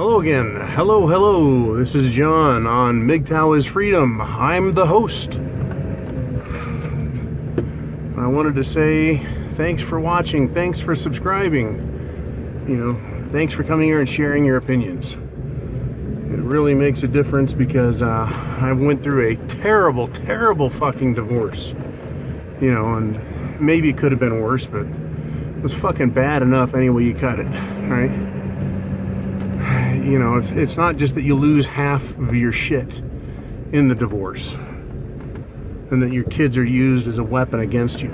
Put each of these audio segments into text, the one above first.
Hello again. Hello. This is John on MGTOW is Freedom. I'm the host. I wanted to say thanks for watching. Thanks for subscribing. Thanks for coming here and sharing your opinions. It really makes a difference because I went through a terrible fucking divorce. And maybe it could have been worse, but it was fucking bad enough any way you cut it, right? It's not just that you lose half of your shit in the divorce and that your kids are used as a weapon against you.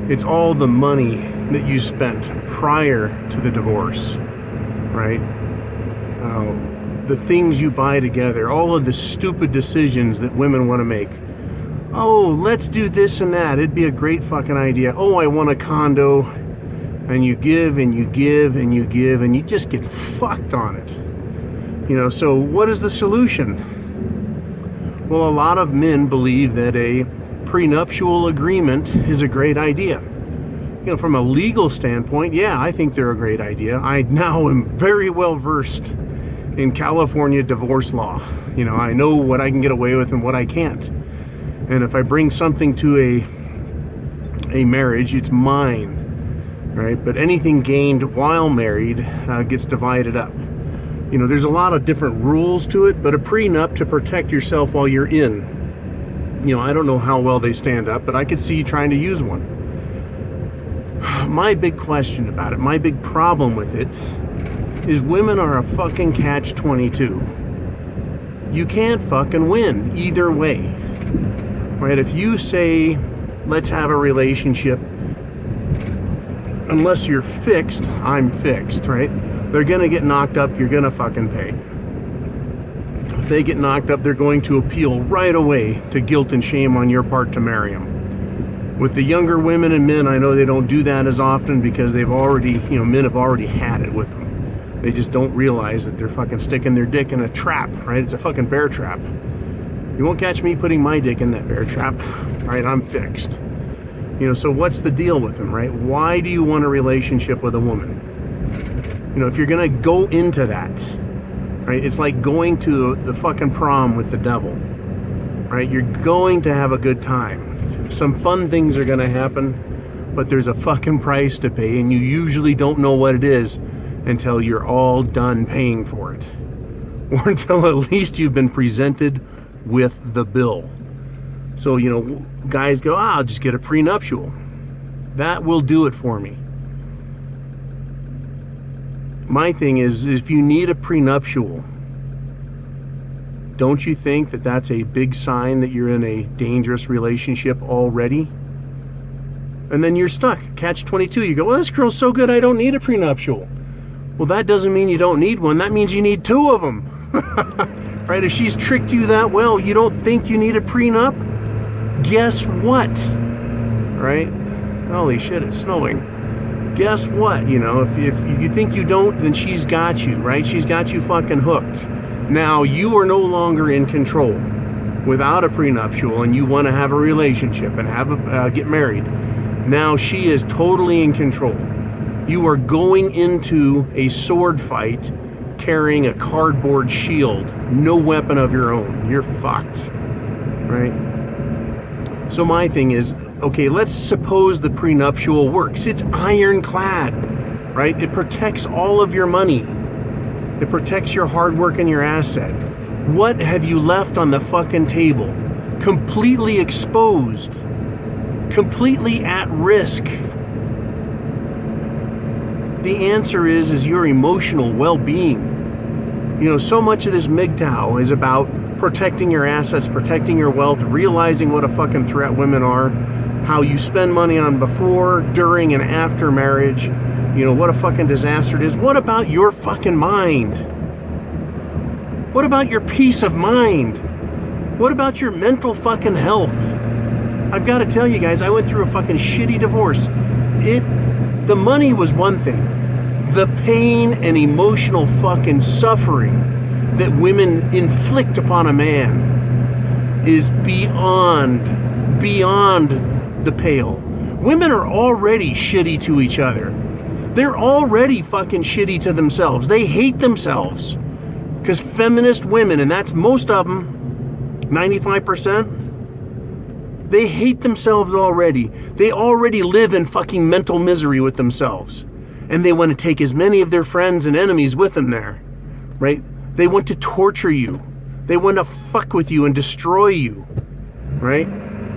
It's all the money that you spent prior to the divorce, right? The things you buy together, all of the stupid decisions that women want to make. Oh, let's do this and that. It'd be a great fucking idea. Oh, I want a condo. And you give and you give and you give and you just get fucked on it. So what is the solution? Well, a lot of men believe that a prenuptial agreement is a great idea. From a legal standpoint, yeah, I think they're a great idea. I now am very well versed in California divorce law. I know what I can get away with and what I can't. And if I bring something to a marriage, it's mine. Right, but anything gained while married gets divided up. There's a lot of different rules to it, but a prenup to protect yourself while you're in. I don't know how well they stand up, but I could see you trying to use one. My big question about it, my big problem with it, is women are a fucking catch-22. You can't fucking win either way. Right? If you say, let's have a relationship, unless you're fixed, I'm fixed, right? They're gonna get knocked up, you're gonna fucking pay. If they get knocked up, they're going to appeal right away to guilt and shame on your part to marry them. With the younger women and men, I know they don't do that as often because they've already, men have already had it with them. They just don't realize that they're fucking sticking their dick in a trap, right? It's a fucking bear trap. You won't catch me putting my dick in that bear trap, right? I'm fixed. So what's the deal with them, right? Why do you want a relationship with a woman? If you're gonna go into that, right? It's like going to the fucking prom with the devil, right? You're going to have a good time. Some fun things are gonna happen, but there's a fucking price to pay, and you usually don't know what it is until you're all done paying for it. Or until at least you've been presented with the bill. So, guys go, I'll just get a prenuptial. That will do it for me. My thing is, if you need a prenuptial, don't you think that that's a big sign that you're in a dangerous relationship already? And then you're stuck, catch-22. You go, well, this girl's so good, I don't need a prenuptial. Well, that doesn't mean you don't need one. That means you need two of them. Right? If she's tricked you that well, you don't think you need a prenup? Guess what? Right? Holy shit, it's snowing. Guess what? If you think you don't, then she's got you, right? She's got you fucking hooked. Now, you are no longer in control without a prenuptial, and you want to have a relationship and get married. Now she is totally in control. You are going into a sword fight carrying a cardboard shield, no weapon of your own. You're fucked, right? So my thing is, okay, let's suppose the prenuptial works. It's ironclad, right? It protects all of your money. It protects your hard work and your asset. What have you left on the fucking table? Completely exposed. Completely at risk. The answer is your emotional well-being. So much of this MGTOW is about protecting your assets, protecting your wealth, realizing what a fucking threat women are, how you spend money on before, during, and after marriage, what a fucking disaster it is. What about your fucking mind? What about your peace of mind? What about your mental fucking health? I've got to tell you guys, I went through a fucking shitty divorce. The money was one thing. The pain and emotional fucking suffering that women inflict upon a man is beyond the pale. Women are already shitty to each other. They're already fucking shitty to themselves. They hate themselves. Because feminist women, and that's most of them, 95%, they hate themselves already. They already live in fucking mental misery with themselves. And they want to take as many of their friends and enemies with them there, right? They want to torture you. They want to fuck with you and destroy you, right?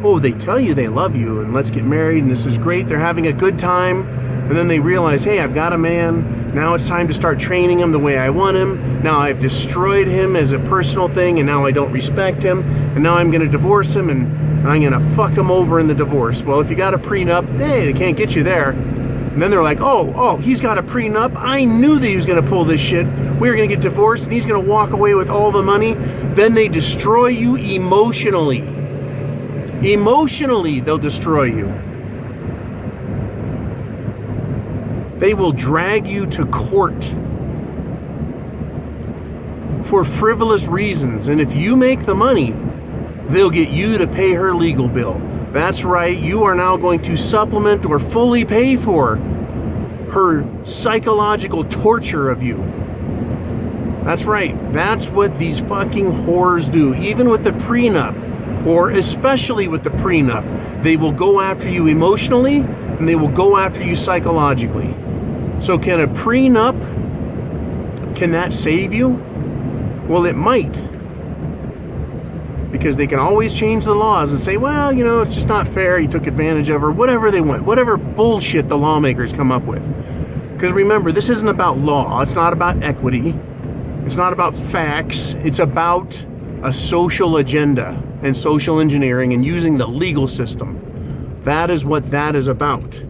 Oh, they tell you they love you and let's get married and this is great. They're having a good time. And then they realize, hey, I've got a man. Now it's time to start training him the way I want him. Now I've destroyed him as a personal thing and now I don't respect him. And now I'm going to divorce him and I'm going to fuck him over in the divorce. Well, if you got a prenup, hey, they can't get you there. And then they're like, oh, he's got a prenup. I knew that he was going to pull this shit. We were going to get divorced and he's going to walk away with all the money. Then they destroy you emotionally. Emotionally, they'll destroy you. They will drag you to court for frivolous reasons. And if you make the money, they'll get you to pay her legal bill. That's right, you are now going to supplement or fully pay for her psychological torture of you. That's right, that's what these fucking whores do. Even with the prenup, or especially with the prenup, they will go after you emotionally and they will go after you psychologically. So can a prenup, can that save you? Well, it might. Because they can always change the laws and say, well, you know, it's just not fair, you took advantage of her, whatever they want, whatever bullshit the lawmakers come up with. Because remember, this isn't about law, it's not about equity, it's not about facts, it's about a social agenda and social engineering and using the legal system. That is what that is about.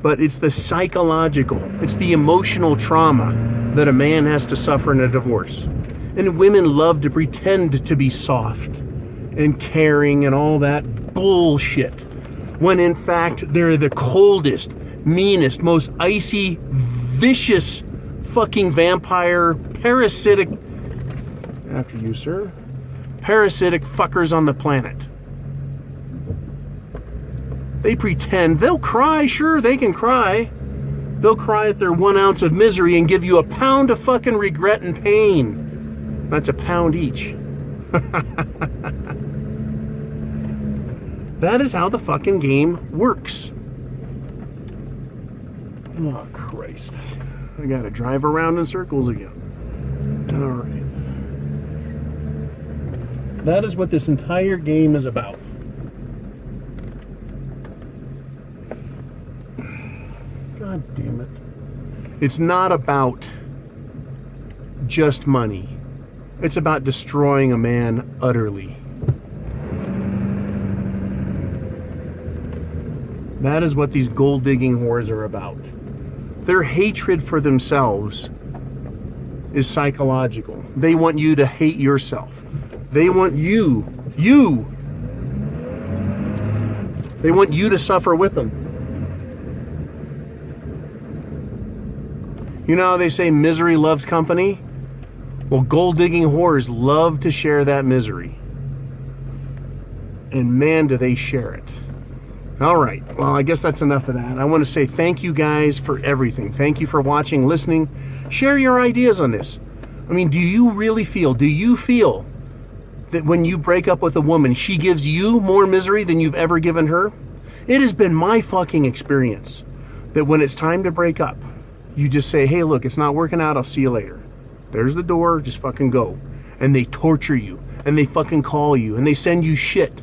But it's the psychological, it's the emotional trauma that a man has to suffer in a divorce. And women love to pretend to be soft and caring and all that bullshit, when in fact they're the coldest, meanest, most icy, vicious fucking vampire, parasitic, after you, sir, parasitic fuckers on the planet. They pretend, they'll cry, sure, they can cry. They'll cry at their 1 ounce of misery and give you a pound of fucking regret and pain. That's a pound each. That is how the fucking game works. Oh, Christ. I gotta drive around in circles again. All right. That is what this entire game is about. God damn it. It's not about just money. It's about destroying a man utterly. That is what these gold-digging whores are about. Their hatred for themselves is psychological. They want you to hate yourself. They want you they want you to suffer with them. You know how they say misery loves company? Well, gold-digging whores love to share that misery. And man, do they share it. All right, well, I guess that's enough of that. I want to say thank you guys for everything. Thank you for watching, listening. Share your ideas on this. I mean, do you feel that when you break up with a woman, she gives you more misery than you've ever given her? It has been my fucking experience that when it's time to break up, you just say, hey, look, it's not working out, I'll see you later. There's the door, just fucking go. And they torture you, and they fucking call you, and they send you shit,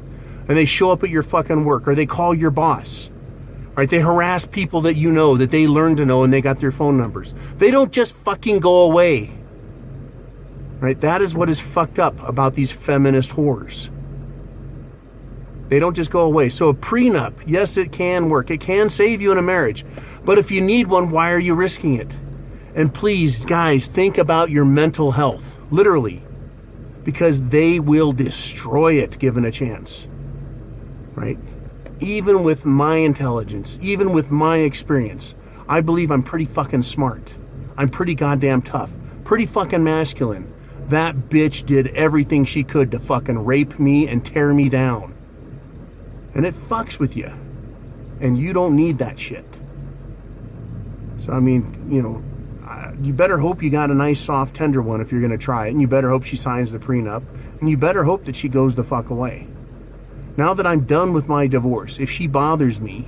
and they show up at your fucking work, or they call your boss. Right? They harass people that you know, that they learned to know, and they got their phone numbers. They don't just fucking go away. Right? That is what is fucked up about these feminist whores. They don't just go away. So a prenup, yes, it can work. It can save you in a marriage. But if you need one, why are you risking it? And please, guys, think about your mental health, literally, because they will destroy it given a chance, right? Even with my intelligence, even with my experience, I believe I'm pretty fucking smart. I'm pretty goddamn tough, pretty fucking masculine. That bitch did everything she could to fucking rape me and tear me down. And it fucks with you. And you don't need that shit. So, I mean, you know, you better hope you got a nice, soft, tender one if you're going to try it. And you better hope she signs the prenup. And you better hope that she goes the fuck away. Now that I'm done with my divorce, if she bothers me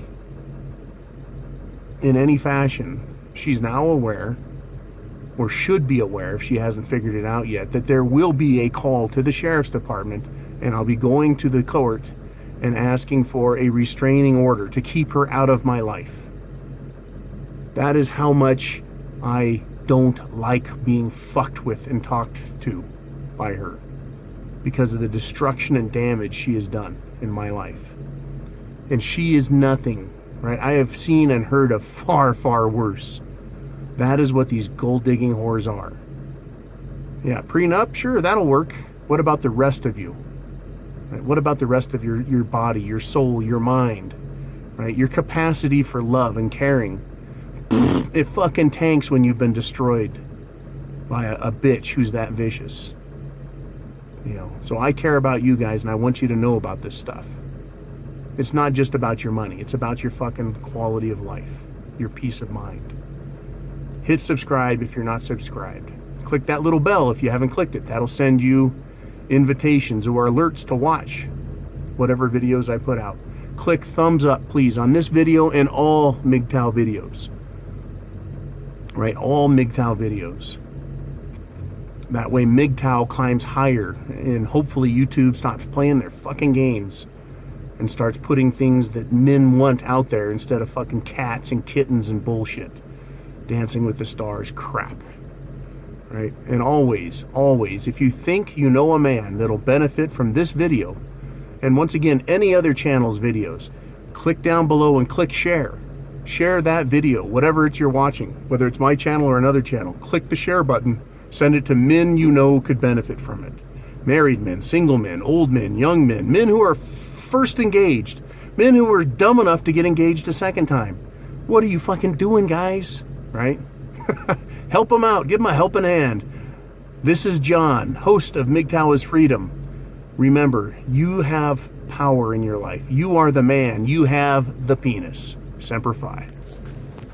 in any fashion, she's now aware, or should be aware if she hasn't figured it out yet, that there will be a call to the sheriff's department, and I'll be going to the court and asking for a restraining order to keep her out of my life. That is how much I don't like being fucked with and talked to by her, because of the destruction and damage she has done in my life. And she is nothing, right? I have seen and heard of far, far worse. That is what these gold-digging whores are. Yeah, prenup, sure, that'll work. What about the rest of you? Right? What about the rest of your body, your soul, your mind? Right? Your capacity for love and caring. It fucking tanks when you've been destroyed by a bitch who's that vicious. You know, so I care about you guys, and I want you to know about this stuff. It's not just about your money. It's about your fucking quality of life, your peace of mind. Hit subscribe if you're not subscribed. Click that little bell if you haven't clicked it. That'll send you invitations or alerts to watch whatever videos I put out. Click thumbs up, please, on this video and all MGTOW videos. Right, all MGTOW videos. That way MGTOW climbs higher, and hopefully YouTube stops playing their fucking games and starts putting things that men want out there instead of fucking cats and kittens and bullshit. Dancing with the Stars crap. Right? And always, always, if you think you know a man that'll benefit from this video, and once again, any other channel's videos, click down below and click share. Share that video, whatever it's you're watching, whether it's my channel or another channel. Click the share button. Send it to men you know could benefit from it. Married men, single men, old men, young men, men who are first engaged, men who are dumb enough to get engaged a second time. What are you fucking doing, guys? Right? Help them out. Give them a helping hand. This is John, host of MGTOW is Freedom. Remember, you have power in your life. You are the man. You have the penis. Semper Fi.